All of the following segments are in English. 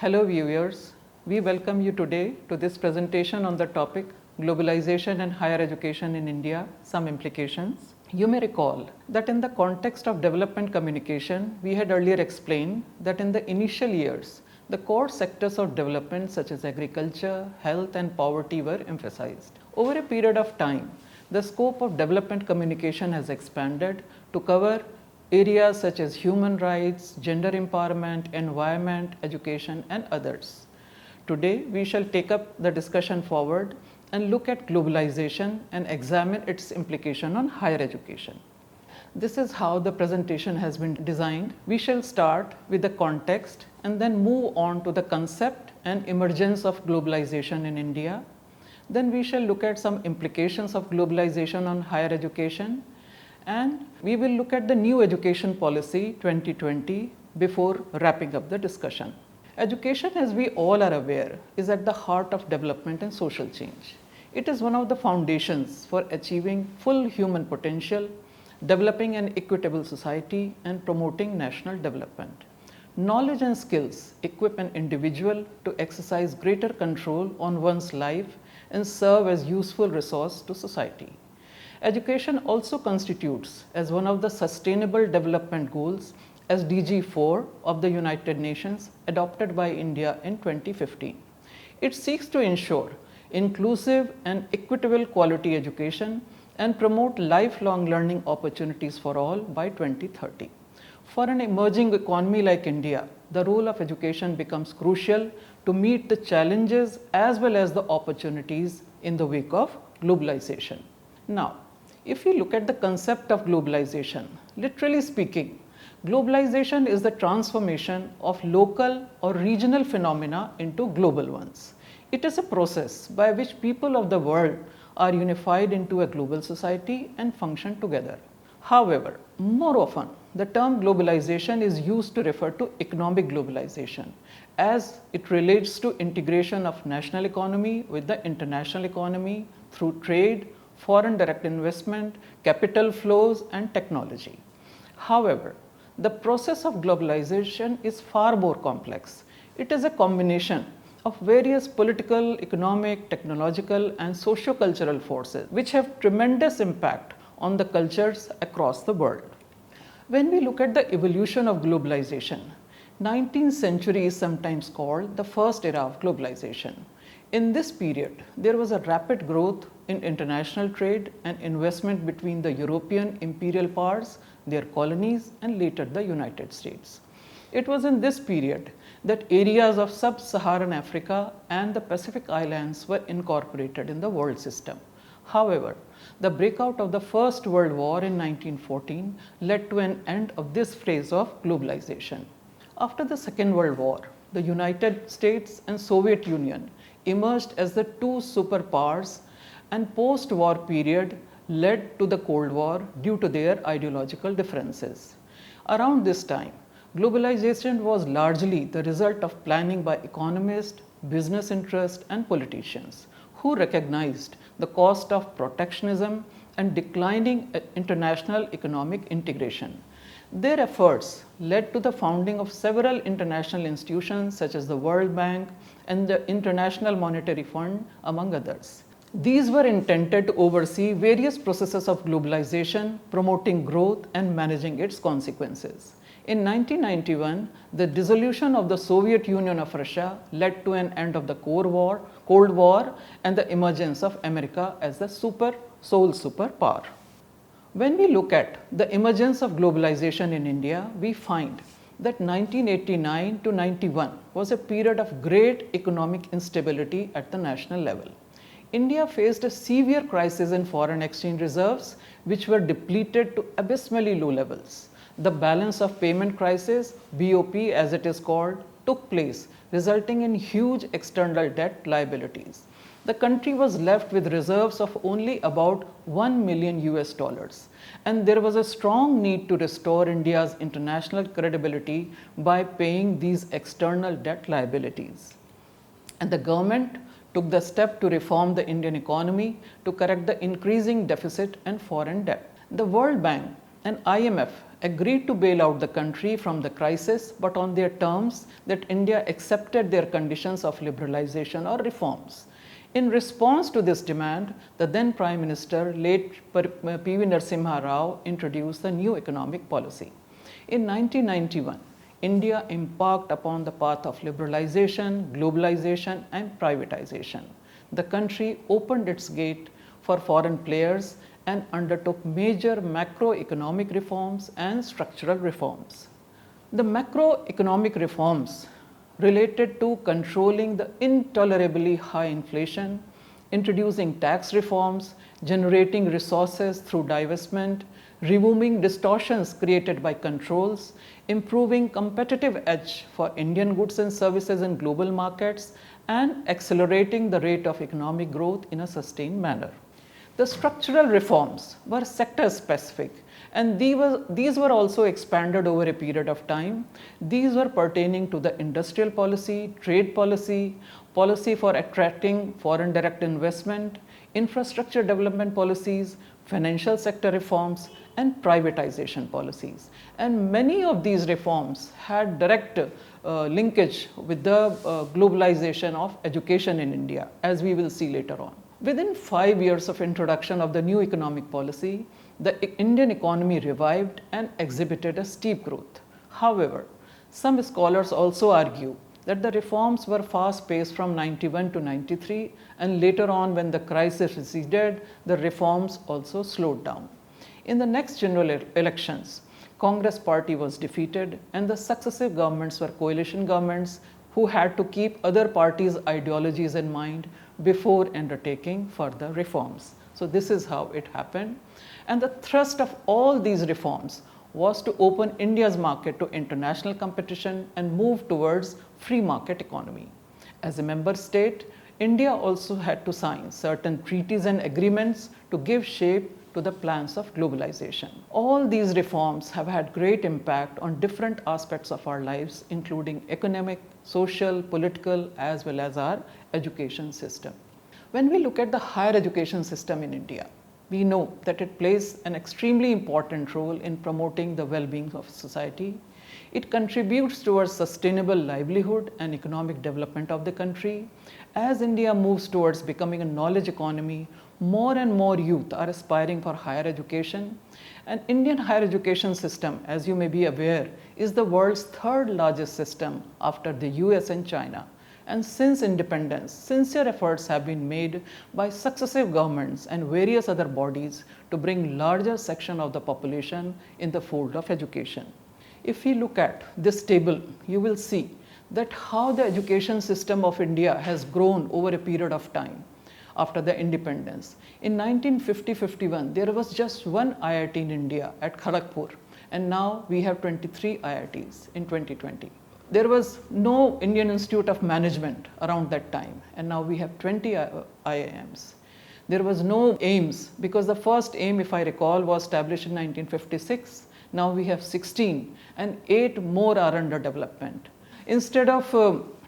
Hello viewers, we welcome you today to this presentation on the topic Globalization and Higher Education in India, Some Implications. You may recall that in the context of development communication, we had earlier explained that in the initial years, the core sectors of development such as agriculture, health and poverty were emphasized. Over a period of time, the scope of development communication has expanded to cover areas such as human rights, gender empowerment, environment, education and others. Today, we shall take up the discussion forward and look at globalization and examine its implication on higher education. This is how the presentation has been designed. We shall start with the context and then move on to the concept and emergence of globalization in India. Then we shall look at some implications of globalization on higher education, and we will look at the new education policy 2020 before wrapping up the discussion. Education, as we all are aware, is at the heart of development and social change. It is one of the foundations for achieving full human potential, developing an equitable society, and promoting national development. Knowledge and skills equip an individual to exercise greater control on one's life and serve as useful resource to society. Education also constitutes as one of the Sustainable Development Goals as DG 4 of the United Nations adopted by India in 2015. It seeks to ensure inclusive and equitable quality education and promote lifelong learning opportunities for all by 2030. For an emerging economy like India, the role of education becomes crucial to meet the challenges as well as the opportunities in the wake of globalization. Now, if we look at the concept of globalization, literally speaking, globalization is the transformation of local or regional phenomena into global ones. It is a process by which people of the world are unified into a global society and function together. However, more often, the term globalization is used to refer to economic globalization, as it relates to integration of national economy with the international economy through trade, foreign direct investment, capital flows and technology. However, the process of globalization is far more complex. It is a combination of various political, economic, technological and socio-cultural forces which have tremendous impact on the cultures across the world. When we look at the evolution of globalization, 19th century is sometimes called the first era of globalization. In this period, there was a rapid growth in international trade and investment between the European imperial powers, their colonies, and later the United States. It was in this period that areas of sub-Saharan Africa and the Pacific Islands were incorporated in the world system. However, the breakout of the First World War in 1914 led to an end of this phase of globalization. After the Second World War, the United States and Soviet Union emerged as the two superpowers, and post-war period led to the Cold War due to their ideological differences. Around this time, globalization was largely the result of planning by economists, business interests and politicians who recognized the cost of protectionism and declining international economic integration. Their efforts led to the founding of several international institutions such as the World Bank and the International Monetary Fund, among others. These were intended to oversee various processes of globalization, promoting growth and managing its consequences. In 1991, the dissolution of the Soviet Union of Russia led to an end of the Cold War and the emergence of America as the sole superpower. When we look at the emergence of globalization in India, we find that 1989 to 91 was a period of great economic instability at the national level. India faced a severe crisis in foreign exchange reserves, which were depleted to abysmally low levels. The balance of payment crisis, BOP as it is called, took place, resulting in huge external debt liabilities. The country was left with reserves of only about $1 million, and there was a strong need to restore India's international credibility by paying these external debt liabilities. And the government took the step to reform the Indian economy to correct the increasing deficit and foreign debt. The World Bank and IMF agreed to bail out the country from the crisis, but on their terms that India accepted their conditions of liberalization or reforms. In response to this demand, the then Prime Minister, late P.V. Narasimha Rao, introduced the new economic policy. In 1991, India embarked upon the path of liberalization, globalization, and privatization. The country opened its gate for foreign players and undertook major macroeconomic reforms and structural reforms. The macroeconomic reforms related to controlling the intolerably high inflation, introducing tax reforms, generating resources through divestment, removing distortions created by controls, improving competitive edge for Indian goods and services in global markets, and accelerating the rate of economic growth in a sustained manner. The structural reforms were sector specific, and these were also expanded over a period of time. These were pertaining to the industrial policy, trade policy, policy for attracting foreign direct investment, infrastructure development policies, financial sector reforms, and privatization policies. And many of these reforms had direct linkage with the globalization of education in India, as we will see later on. Within 5 years of introduction of the new economic policy, the Indian economy revived and exhibited a steep growth. However, some scholars also argue that the reforms were fast paced from 91 to 93, and later on when the crisis receded, the reforms also slowed down. In the next general elections, Congress party was defeated and the successive governments were coalition governments who had to keep other parties' ideologies in mind before undertaking further reforms. So this is how it happened. And the thrust of all these reforms was to open India's market to international competition and move towards free market economy. As a member state, India also had to sign certain treaties and agreements to give shape to the plans of globalization. All these reforms have had great impact on different aspects of our lives, including economic, social, political, as well as our education system. When we look at the higher education system in India, we know that it plays an extremely important role in promoting the well-being of society. It contributes towards sustainable livelihood and economic development of the country. As India moves towards becoming a knowledge economy, more and more youth are aspiring for higher education. And Indian higher education system, as you may be aware, is the world's third largest system after the US and China. And since independence, sincere efforts have been made by successive governments and various other bodies to bring larger section of the population in the fold of education. If we look at this table, you will see that how the education system of India has grown over a period of time after the independence. In 1950-51, there was just one IIT in India at Kharagpur, and now we have 23 IITs in 2020. There was no Indian Institute of Management around that time, and now we have 20 IIMs. There was no AIIMS because the first AIIM, if I recall, was established in 1956. Now we have 16 and 8 more are under development. Instead of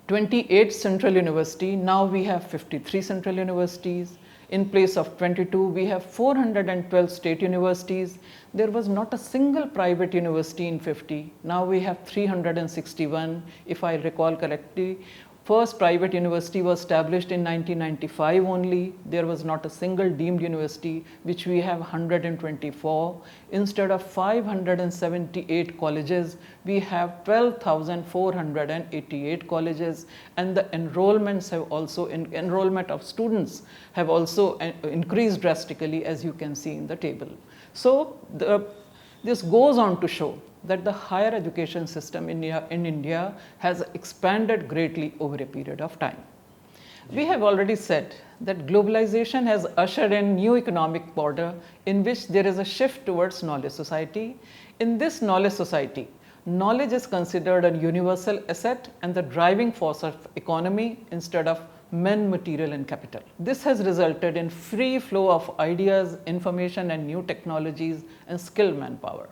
28 central universities, now we have 53 central universities. In place of 22, we have 412 state universities. There was not a single private university in 50. Now we have 361, if I recall correctly. First private university was established in 1995 only. There was not a single deemed university, which we have 124. Instead of 578 colleges, we have 12,488 colleges, and the enrollments have also, enrollment of students have also increased drastically, as you can see in the table. So this goes on to show that the higher education system in India has expanded greatly over a period of time. We have already said that globalization has ushered in new economic order in which there is a shift towards knowledge society. In this knowledge society, knowledge is considered a universal asset and the driving force of economy instead of men, material and capital. This has resulted in free flow of ideas, information and new technologies and skilled manpower.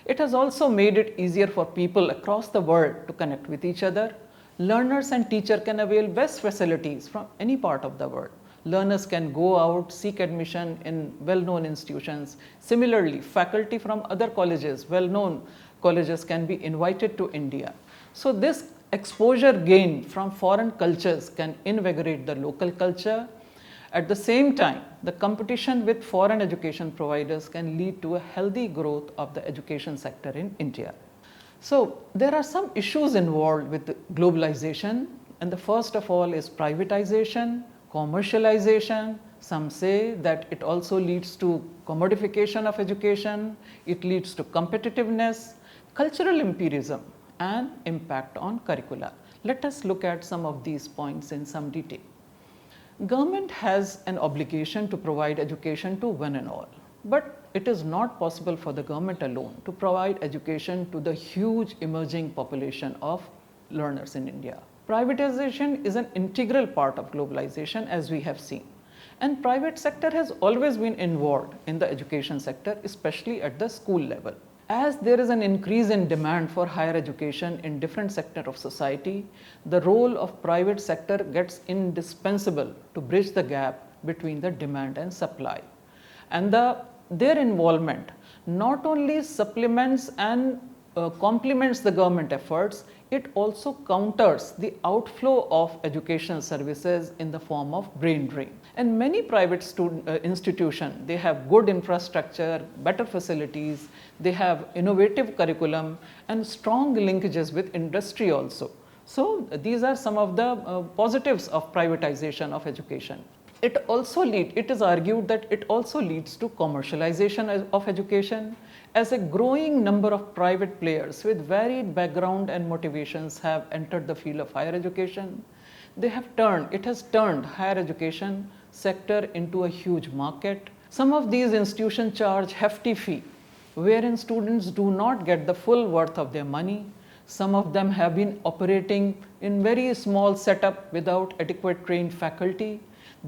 It has also made it easier for people across the world to connect with each other. Learners and teachers can avail best facilities from any part of the world. Learners can go out, seek admission in well-known institutions. Similarly, faculty from other colleges, well-known colleges, can be invited to India. So this exposure gained from foreign cultures can invigorate the local culture. At the same time, the competition with foreign education providers can lead to a healthy growth of the education sector in India. So there are some issues involved with globalization, and the first of all is privatization, commercialization. Some say that it also leads to commodification of education, it leads to competitiveness, cultural imperialism, and impact on curricula. Let us look at some of these points in some detail. Government has an obligation to provide education to one and all, but it is not possible for the government alone to provide education to the huge emerging population of learners in India. Privatization is an integral part of globalization, as we have seen, and private sector has always been involved in the education sector, especially at the school level. As there is an increase in demand for higher education in different sectors of society, the role of private sector gets indispensable to bridge the gap between the demand and supply. And their involvement not only supplements and complements the government efforts, it also counters the outflow of educational services in the form of brain drain. And many private institutions, they have good infrastructure, better facilities, they have innovative curriculum and strong linkages with industry also. So these are some of the positives of privatization of education. It is argued that it also leads to commercialization of education, as a growing number of private players with varied background and motivations have entered the field of higher education. It has turned higher education sector into a huge market. Some of these institutions charge hefty fee, wherein students do not get the full worth of their money. Some of them have been operating in very small setup without adequate trained faculty.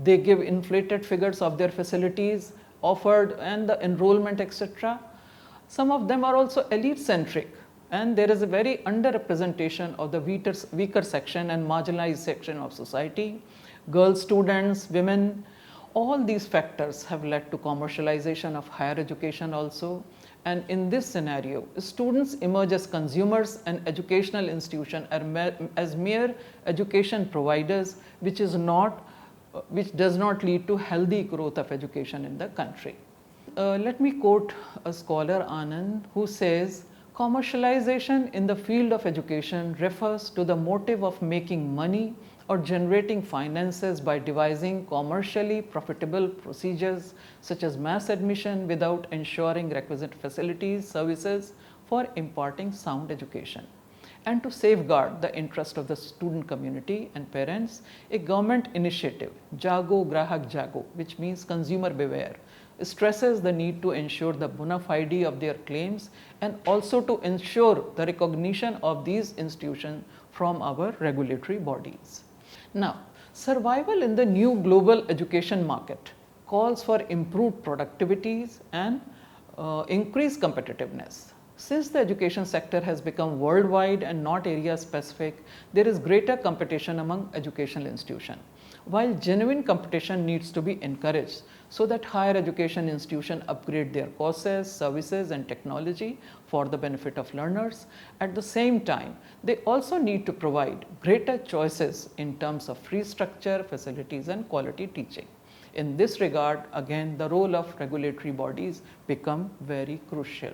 They give inflated figures of their facilities offered and the enrollment, etc. Some of them are also elite centric, and there is a very underrepresentation of the weaker section and marginalized section of society. Girl students, women, all these factors have led to commercialization of higher education also. And in this scenario, students emerge as consumers and educational institutions as mere education providers, which does not lead to healthy growth of education in the country. Let me quote a scholar, Anand, who says, commercialization in the field of education refers to the motive of making money or generating finances by devising commercially profitable procedures such as mass admission without ensuring requisite facilities, services for imparting sound education. And to safeguard the interest of the student community and parents, a government initiative, Jago Grahak Jago, which means consumer beware, stresses the need to ensure the bona fide of their claims and also to ensure the recognition of these institutions from our regulatory bodies. Now, survival in the new global education market calls for improved productivities and increased competitiveness. Since the education sector has become worldwide and not area specific, there is greater competition among educational institutions. While genuine competition needs to be encouraged so that higher education institutions upgrade their courses, services and technology for the benefit of learners, at the same time, they also need to provide greater choices in terms of free structure, facilities and quality teaching. In this regard, again, the role of regulatory bodies become very crucial.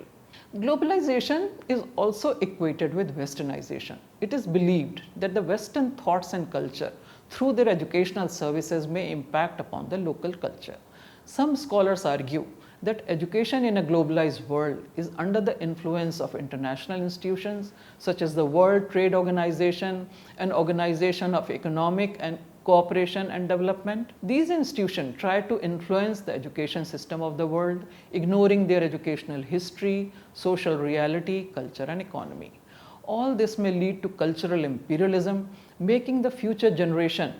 Globalization is also equated with westernization. It is believed that the Western thoughts and culture through their educational services may impact upon the local culture. Some scholars argue that education in a globalized world is under the influence of international institutions such as the World Trade Organization and Organization of Economic and Cooperation and Development. These institutions try to influence the education system of the world, ignoring their educational history, social reality, culture and economy. All this may lead to cultural imperialism, making the future generation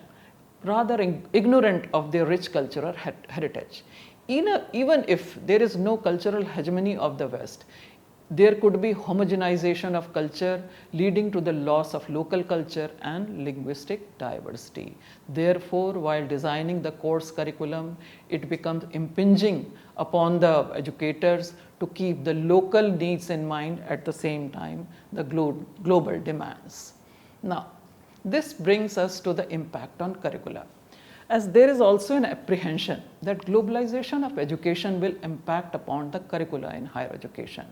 rather ignorant of their rich cultural heritage. Even if there is no cultural hegemony of the West, There could be homogenization of culture leading to the loss of local culture and linguistic diversity. Therefore, while designing the course curriculum, it becomes impinging upon the educators to keep the local needs in mind at the same time the global demands. Now, this brings us to the impact on curricula. As there is also an apprehension that globalization of education will impact upon the curricula in higher education.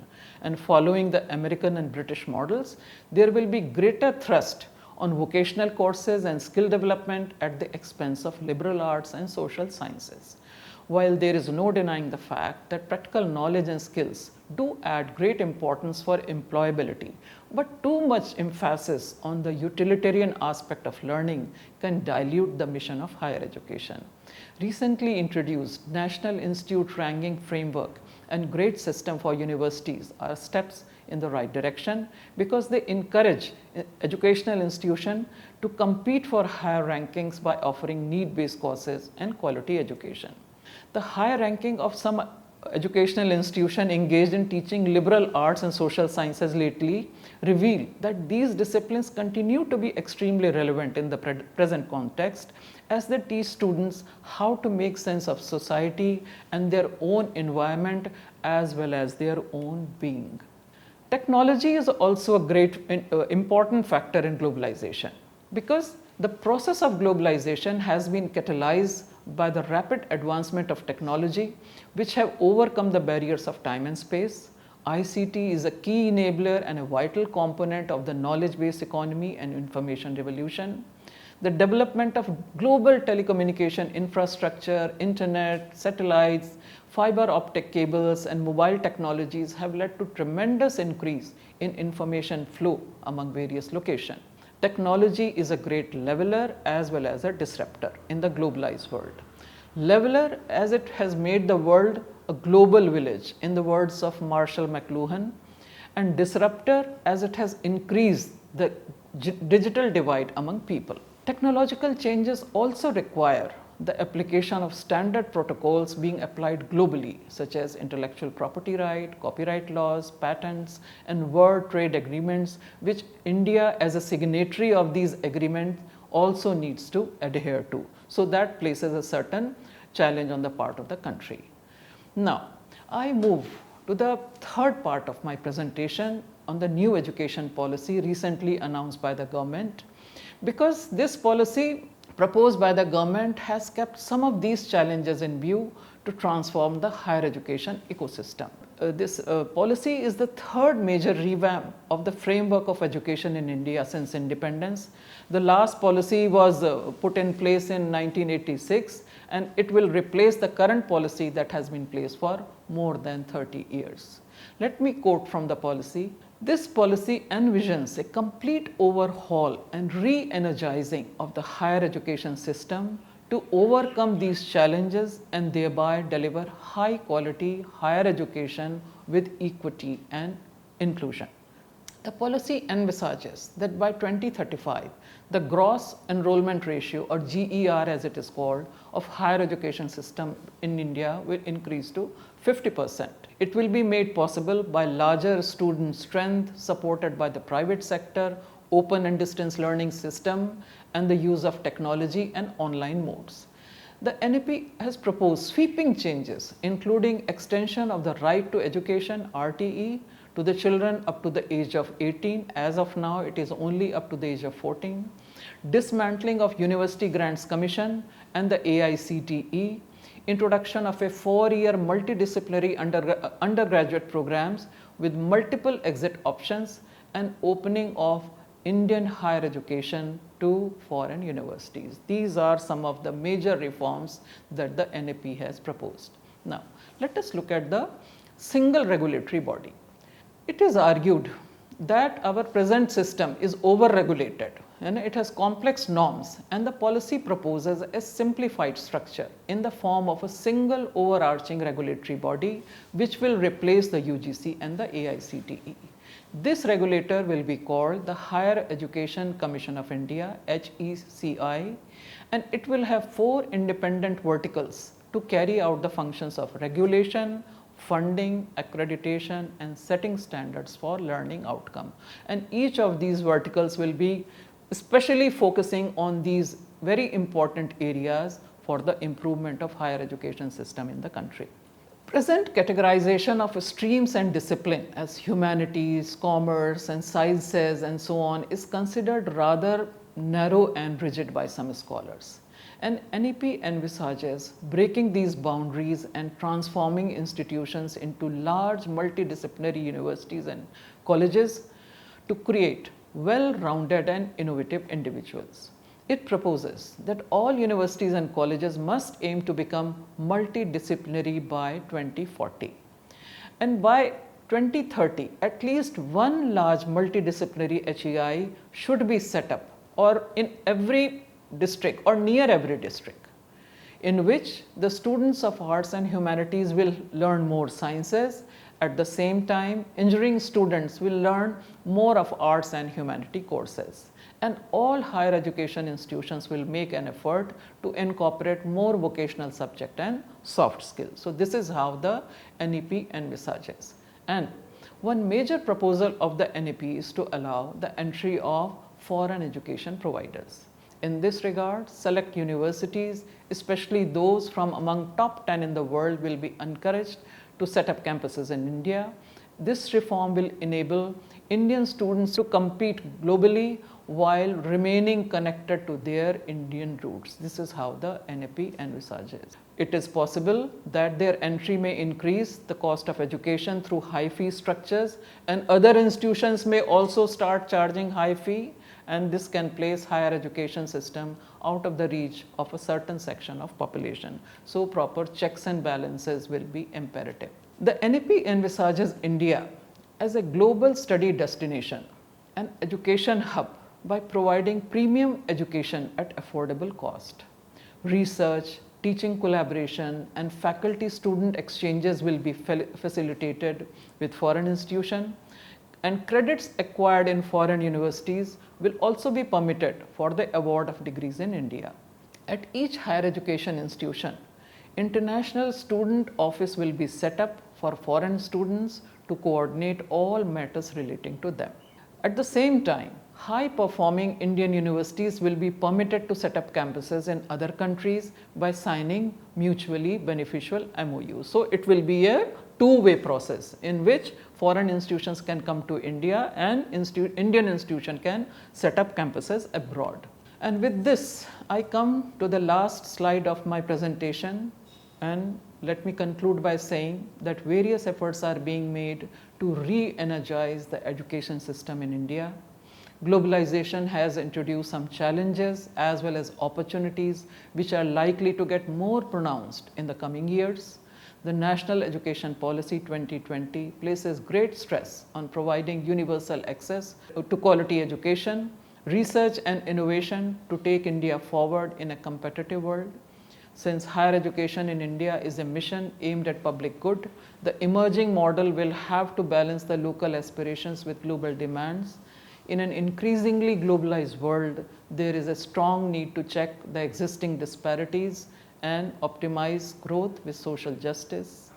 And following the American and British models, there will be greater thrust on vocational courses and skill development at the expense of liberal arts and social sciences. While there is no denying the fact that practical knowledge and skills do add great importance for employability, but too much emphasis on the utilitarian aspect of learning can dilute the mission of higher education. Recently introduced National Institute Ranking Framework and grade system for universities are steps in the right direction because they encourage educational institutions to compete for higher rankings by offering need-based courses and quality education. The higher ranking of some educational institution engaged in teaching liberal arts and social sciences lately reveal that these disciplines continue to be extremely relevant in the present context as they teach students how to make sense of society and their own environment as well as their own being. Technology is also a great important factor in globalization because the process of globalization has been catalyzed by the rapid advancement of technology which have overcome the barriers of time and space. ICT is a key enabler and a vital component of the knowledge-based economy and information revolution. The development of global telecommunication infrastructure, internet, satellites, fiber optic cables and mobile technologies have led to tremendous increase in information flow among various locations. Technology is a great leveler as well as a disruptor in the globalized world. Leveler as it has made the world a global village in the words of Marshall McLuhan, and disruptor as it has increased the digital divide among people. Technological changes also require the application of standard protocols being applied globally, such as intellectual property right, copyright laws, patents, and world trade agreements, which India as a signatory of these agreements also needs to adhere to. So that places a certain challenge on the part of the country. Now, I move to the third part of my presentation on the new education policy recently announced by the government, because this policy proposed by the government has kept some of these challenges in view to transform the higher education ecosystem. This policy is the third major revamp of the framework of education in India since independence. The last policy was put in place in 1986 and it will replace the current policy that has been placed for more than 30 years. Let me quote from the policy. This policy envisions a complete overhaul and re-energizing of the higher education system to overcome these challenges and thereby deliver high quality higher education with equity and inclusion. The policy envisages that by 2035, the gross enrollment ratio or GER as it is called of higher education system in India will increase to 50%. It will be made possible by larger student strength supported by the private sector, open and distance learning system and the use of technology and online modes. The NEP has proposed sweeping changes including extension of the right to education RTE to the children up to the age of 18. As of now, it is only up to the age of 14. Dismantling of University Grants Commission and the AICTE. Introduction of a 4-year multidisciplinary undergraduate programs with multiple exit options and opening of Indian higher education to foreign universities. These are some of the major reforms that the NEP has proposed. Now, let us look at the single regulatory body. It is argued that our present system is over-regulated and it has complex norms, and the policy proposes a simplified structure in the form of a single overarching regulatory body which will replace the UGC and the AICTE. This regulator will be called the Higher Education Commission of India, HECI, and it will have 4 independent verticals to carry out the functions of regulation, funding, accreditation, and setting standards for learning outcome. And each of these verticals will be especially focusing on these very important areas for the improvement of higher education system in the country. Present categorization of streams and discipline as humanities, commerce, and sciences and so on is considered rather narrow and rigid by some scholars. And NEP envisages breaking these boundaries and transforming institutions into large multidisciplinary universities and colleges to create well-rounded and innovative individuals. It proposes that all universities and colleges must aim to become multidisciplinary by 2040. And by 2030, at least one large multidisciplinary HEI should be set up, or in every district or near every district, in which the students of arts and humanities will learn more sciences. At the same time, engineering students will learn more of arts and humanity courses. And all higher education institutions will make an effort to incorporate more vocational subject and soft skills. So this is how the NEP envisages. And one major proposal of the NEP is to allow the entry of foreign education providers. In this regard, select universities, especially those from among top 10 in the world, will be encouraged to set up campuses in India. This reform will enable Indian students to compete globally while remaining connected to their Indian roots. This is how the NEP envisages. It is possible that their entry may increase the cost of education through high fee structures, and other institutions may also start charging high fee, and this can place higher education system out of the reach of a certain section of population. So proper checks and balances will be imperative. The NEP envisages India as a global study destination, an education hub, by providing premium education at affordable cost. Research, teaching collaboration, and faculty-student exchanges will be facilitated with foreign institutions, and credits acquired in foreign universities will also be permitted for the award of degrees in India. At each higher education institution, International Student Office will be set up for foreign students to coordinate all matters relating to them. At the same time, high-performing Indian universities will be permitted to set up campuses in other countries by signing mutually beneficial MOUs. So it will be a two-way process in which foreign institutions can come to India and Indian institution can set up campuses abroad. And with this, I come to the last slide of my presentation, and let me conclude by saying that various efforts are being made to re-energize the education system in India. Globalization has introduced some challenges as well as opportunities which are likely to get more pronounced in the coming years. The National Education Policy 2020 places great stress on providing universal access to quality education, research and innovation to take India forward in a competitive world. Since higher education in India is a mission aimed at public good, the emerging model will have to balance the local aspirations with global demands. In an increasingly globalized world, there is a strong need to check the existing disparities and optimize growth with social justice.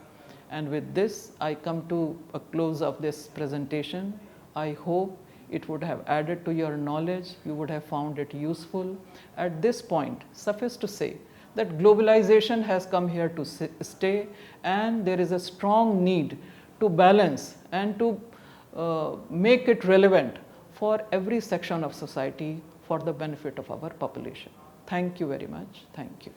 And with this, I come to a close of this presentation. I hope it would have added to your knowledge, you would have found it useful. At this point, suffice to say that globalization has come here to stay, and there is a strong need to balance and to make it relevant for every section of society for the benefit of our population. Thank you very much. Thank you.